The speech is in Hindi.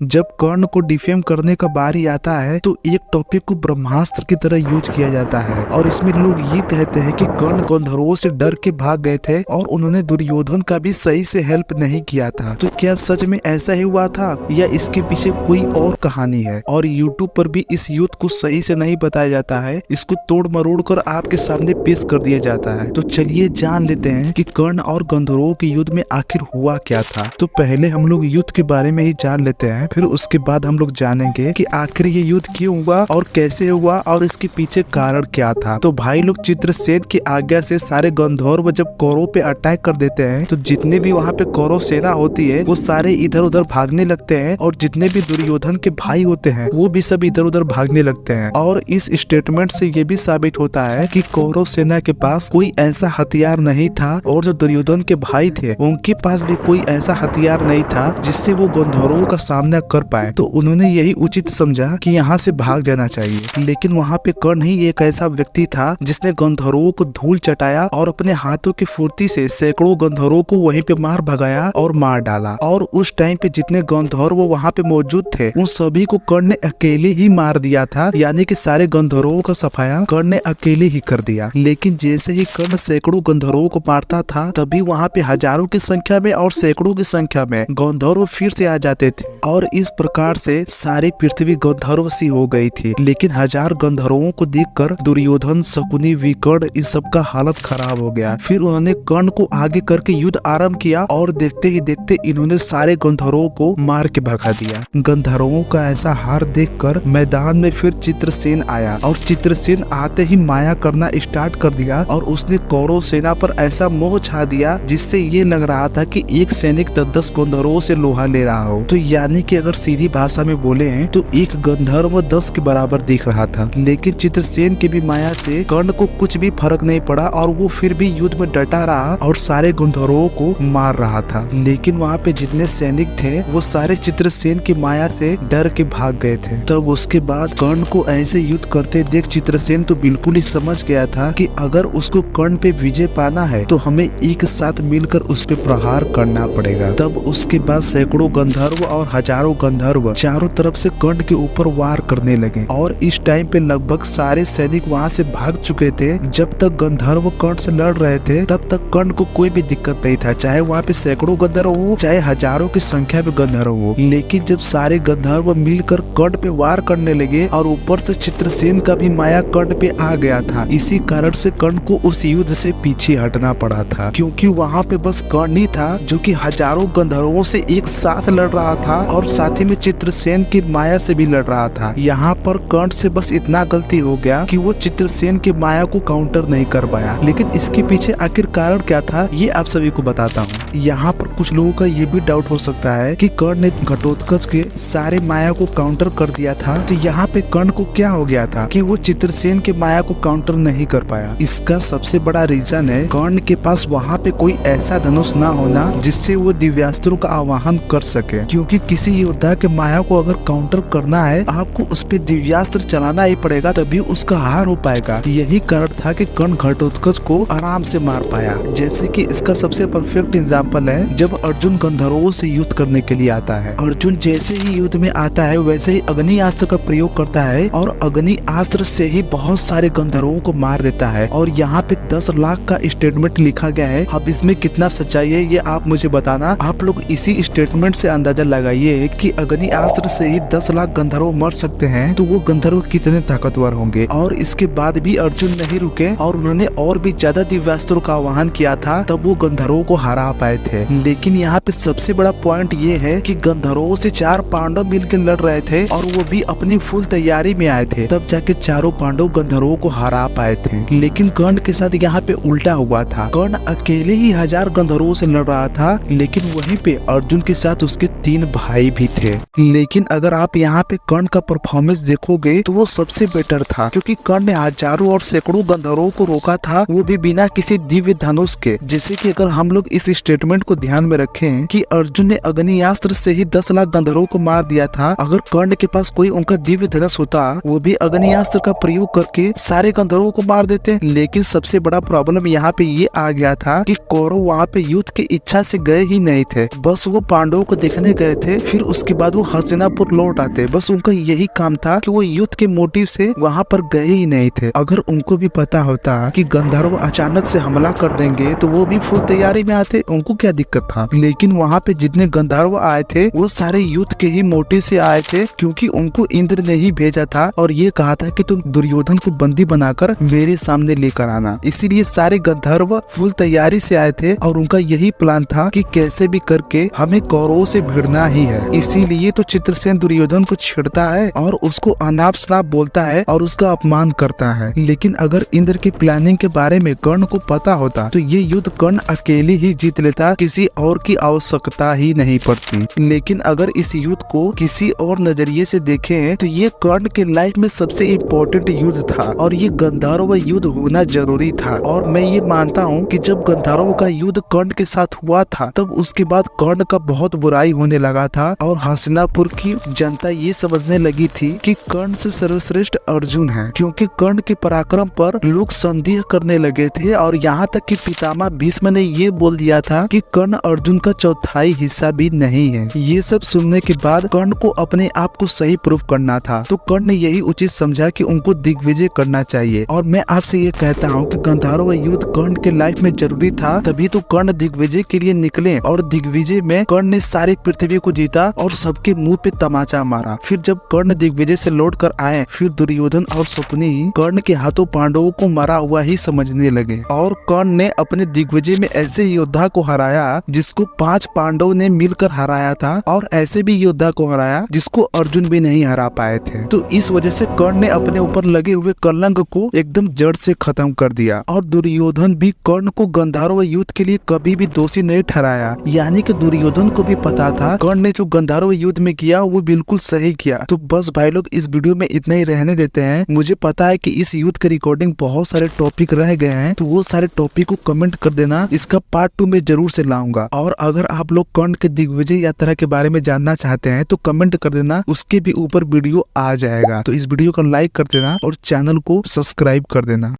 जब कर्ण को डिफेम करने का बारी आता है तो एक टॉपिक को ब्रह्मास्त्र की तरह यूज किया जाता है और इसमें लोग ये कहते हैं कि कर्ण गंधर्वों से डर के भाग गए थे और उन्होंने दुर्योधन का भी सही से हेल्प नहीं किया था। तो क्या सच में ऐसा ही हुआ था या इसके पीछे कोई और कहानी है? और यूट्यूब पर भी इस युद्ध को सही से नहीं बताया जाता है, इसको तोड़ मरोड़ कर आपके सामने पेश कर दिया जाता है। तो चलिए जान लेते हैं कि कर्ण और गंधर्वों के युद्ध में आखिर हुआ क्या था। तो पहले हम लोग युद्ध के बारे में ही जान लेते हैं, फिर उसके बाद हम लोग जानेंगे कि आखिर ये युद्ध क्यों हुआ और कैसे हुआ और इसके पीछे कारण क्या था। तो भाई लोग, चित्रसेन की आज्ञा से सारे गंधर्व जब कौरव पे अटैक कर देते हैं तो जितने भी वहाँ पे कौरव सेना होती है वो सारे इधर उधर भागने लगते हैं और जितने भी दुर्योधन के भाई होते हैं वो भी सब इधर उधर भागने लगते हैं। और इस स्टेटमेंट से ये भी साबित होता है कि कौरव सेना के पास कोई ऐसा हथियार नहीं था और जो दुर्योधन के भाई थे उनके पास भी कोई ऐसा हथियार नहीं था जिससे वो गंधर्वों का सामना कर पाए। तो उन्होंने यही उचित समझा कि यहाँ से भाग जाना चाहिए। लेकिन वहाँ पे कर्ण ही एक ऐसा व्यक्ति था जिसने गंधर्वों को धूल चटाया और अपने हाथों की फुर्ती से सैकड़ों गंधर्वों को वहीं पे मार भगाया और मार डाला। और उस टाइम पे जितने गंधर्व वहाँ पे मौजूद थे उन सभी को कर्ण ने अकेले ही मार दिया था, यानी कि सारे गंधर्वों का सफाया कर्ण ने अकेले ही कर दिया। लेकिन जैसे ही कर्ण सैकड़ों गंधर्वों को मारता था तभी वहाँ पे हजारों की संख्या में और सैकड़ों की संख्या में गंधर्व फिर से आ जाते थे और इस प्रकार से सारी पृथ्वी गंधर्व सी हो गई थी। लेकिन हजार गंधर्वों को देखकर दुर्योधन, शकुनी, विकर्ण इन सब का हालत खराब हो गया। फिर उन्होंने कर्ण को आगे करके युद्ध आरंभ किया और देखते ही देखते इन्होंने सारे गंधर्वों को मार के भगा दिया। गंधर्वों का ऐसा हार देखकर मैदान में फिर चित्रसेन आया और चित्रसेन आते ही माया करना स्टार्ट कर दिया और उसने कौरव सेना पर ऐसा मोह छा दिया जिससे ये लग रहा था कि एक सैनिक 10 गंधर्वों से लोहा ले रहा हो। तो यानी कि अगर सीधी भाषा में बोले हैं तो एक गंधर्व 10 के बराबर दिख रहा था। लेकिन चित्रसेन की भी माया से कर्ण को कुछ भी फर्क नहीं पड़ा और वो फिर भी युद्ध में डटा रहा और सारे गंधर्वों को मार रहा था। लेकिन वहाँ पे जितने सैनिक थे वो सारे चित्रसेन की माया से डर के भाग गए थे। तब उसके बाद कर्ण को ऐसे युद्ध करते देख चित्रसेन तो बिल्कुल ही समझ गया था कि अगर उसको कर्ण पे विजय पाना है तो हमें एक साथ मिलकर उस पे प्रहार करना पड़ेगा। तब उसके बाद सैकड़ों गंधर्व और हजारों गंधर्व चारों तरफ से कर्ण के ऊपर वार करने लगे और इस टाइम पे लगभग सारे सैनिक वहाँ से भाग चुके थे। जब तक गंधर्व कर्ण से लड़ रहे थे तब तक कर्ण को कोई भी दिक्कत नहीं था, चाहे वहाँ पे सैकड़ों गंधर्व हो चाहे हजारों की संख्या में गंधर्व हो। लेकिन जब सारे गंधर्व मिलकर कर्ण पे वार करने लगे और ऊपर से चित्रसेन का भी माया कर्ण पे आ गया था, इसी कारण से कर्ण को उस युद्ध से पीछे हटना पड़ा था, क्योंकि वहाँ पे बस कर्ण ही था जो कि हजारों गंधर्वों से एक साथ लड़ रहा था और साथ ही में चित्रसेन की माया से भी लड़ रहा था। यहाँ पर कर्ण से बस इतना गलती हो गया कि वो चित्रसेन की माया को काउंटर नहीं कर पाया। लेकिन इसके पीछे आखिर कारण क्या था ये आप सभी को बताता हूँ। यहाँ पर कुछ लोगों का ये भी डाउट हो सकता है कि कर्ण ने घटोत्कच के सारे माया को काउंटर कर दिया था, तो यहाँ पे कर्ण को क्या हो गया था कि वो चित्रसेन के माया को काउंटर नहीं कर पाया। इसका सबसे बड़ा रीजन है कर्ण के पास वहाँ पे कोई ऐसा धनुष ना होना जिससे वो दिव्यास्त्रों का आवाहन कर सके, क्योंकि किसी योद्धा के माया को अगर काउंटर करना है आपको उस पे दिव्यास्त्र चलाना ही पड़ेगा, तभी उसका हार हो पाएगा। यही कारण था कि कर्ण घटोत्कच को आराम से मार पाया। जैसे कि इसका सबसे परफेक्ट एग्जाम्पल है जब अर्जुन गंधर्वों से युद्ध करने के लिए आता है। अर्जुन जैसे ही युद्ध में आता है वैसे ही अग्नि अस्त्र का प्रयोग करता है और अग्नि अस्त्र से ही बहुत सारे गंधर्वों को मार देता है। और यहाँ पे 10 लाख का स्टेटमेंट लिखा गया है। अब इसमें कितना सच्चाई है ये आप मुझे बताना। आप लोग इसी स्टेटमेंट से अंदाजा लगाइए कि अग्नि अस्त्र से ही 10 लाख गंधर्व मर सकते हैं तो वो गंधर्व कितने ताकतवर होंगे। और इसके बाद भी अर्जुन नहीं रुके और उन्होंने और भी ज्यादा दिव्यास्त्रों का आह्वान किया था, तब वो गंधर्वों को हरा पाए थे। लेकिन यहाँ पे सबसे बड़ा पॉइंट ये है कि गंधर्वों से 4 पांडव मिलकर लड़ रहे थे और वो भी अपनी फुल तैयारी में आए थे, तब जाके चारों पांडव गंधर्वों को हरा पाए थे। लेकिन कर्ण के साथ यहाँ पे उल्टा हुआ था। कर्ण अकेले ही 1000 गंधर्वों से लड़ रहा था, लेकिन वहीं पे अर्जुन के साथ उसके 3 भाई भी थे। लेकिन अगर आप यहाँ पे कर्ण का परफॉर्मेंस देखोगे तो वो सबसे बेटर था, क्योंकि कर्ण ने हजारों और सैकड़ों गंधर्वों को रोका था, वो भी बिना किसी दिव्य धनुष के। जैसे कि अगर हम लोग इस स्टेटमेंट को ध्यान में रखें कि अर्जुन ने अग्नियास्त्र से ही 10 लाख गंधर्वों को मार दिया था, अगर कर्ण के पास कोई उनका दिव्य धनुष होता वो भी अग्नियास्त्र का प्रयोग करके सारे गंधर्वों को मार देते। लेकिन सबसे बड़ा प्रॉब्लम यहाँ पे ये आ गया था कि कौरव वहाँ पे युद्ध की इच्छा से गए ही नहीं थे, बस वो पांडवों को देखने गए थे। फिर उसके बाद वो हस्तिनापुर लौट आते। बस उनका यही काम था कि वो युद्ध के मोटिव से वहाँ पर गए ही नहीं थे। अगर उनको भी पता होता कि गंधर्व अचानक से हमला कर देंगे तो वो भी फुल तैयारी में आते, उनको क्या दिक्कत था। लेकिन वहाँ पे जितने गंधर्व आए थे वो सारे युद्ध के ही मोटिव से आए थे, क्योंकि उनको इंद्र ने ही भेजा था और ये कहा था कि तुम दुर्योधन को बंदी बनाकर मेरे सामने लेकर आना। इसीलिए सारे गंधर्व फुल तैयारी से आए थे और उनका यही प्लान था कि कैसे भी करके हमें कौरवों से भिड़ना ही है। इसीलिए तो चित्रसेन दुर्योधन को छेड़ता है और उसको अनाप शनाप बोलता है और उसका अपमान करता है। लेकिन अगर इंद्र की प्लानिंग के बारे में कर्ण को पता होता तो ये युद्ध कर्ण अकेले ही जीत लेता, किसी और की आवश्यकता ही नहीं पड़ती। लेकिन अगर इस युद्ध को किसी और नजरिए से देखें तो ये कर्ण के लाइफ में सबसे इम्पोर्टेंट युद्ध था और ये गंधर्व युद्ध होना जरूरी था। और मैं ये मानता हूँ कि जब गंधर्व का युद्ध कर्ण के साथ हुआ था तब उसके बाद कर्ण का बहुत बुराई होने लगा था और हस्तिनापुर की जनता ये समझने लगी थी कि कर्ण से सर्वश्रेष्ठ अर्जुन है, क्योंकि कर्ण के पराक्रम पर लोग संदेह करने लगे थे। और यहाँ तक कि पितामह भीष्म ने ये बोल दिया था कि कर्ण अर्जुन का चौथाई हिस्सा भी नहीं है। ये सब सुनने के बाद कर्ण को अपने आप को सही प्रूफ करना था, तो कर्ण ने यही उचित समझा कि उनको दिग्विजय करना चाहिए। और मैं आपसे ये कहता हूँ कि गंधर्व युद्ध कर्ण के लाइफ में जरूरी था, तभी तो कर्ण दिग्विजय के लिए निकले। और दिग्विजय में कर्ण ने सारी पृथ्वी को जीता और सबके मुंह पे तमाचा मारा। फिर जब कर्ण दिग्विजय से लौट कर आए, फिर दुर्योधन और शकुनी कर्ण के हाथों पांडवों को मरा हुआ ही समझने लगे। और कर्ण ने अपने दिग्विजय में ऐसे योद्धा को हराया जिसको 5 पांडव ने मिलकर हराया था, और ऐसे भी योद्धा को हराया जिसको अर्जुन भी नहीं हरा पाए थे। तो इस वजह से कर्ण ने अपने ऊपर लगे हुए कलंक को एकदम जड़ से खत्म कर दिया। और दुर्योधन भी कर्ण को गंधर्व युद्ध के लिए कभी भी दोषी नहीं ठहराया। यानी कि दुर्योधन को भी पता था कर्ण ने जो गंधर्व युद्ध में किया वो बिल्कुल सही किया। तो बस भाई लोग इस वीडियो में इतना ही रहने देते हैं। मुझे पता है कि इस युद्ध के रिकॉर्डिंग बहुत सारे टॉपिक रह गए हैं, तो वो सारे टॉपिक को कमेंट कर देना, इसका पार्ट 2 में जरूर से लाऊंगा। और अगर आप लोग कर्ण के दिग्विजय यात्रा के बारे में जानना चाहते हैं तो कमेंट कर देना, उसके भी ऊपर वीडियो आ जाएगा। तो इस वीडियो को लाइक कर देना और चैनल को सब्सक्राइब कर देना।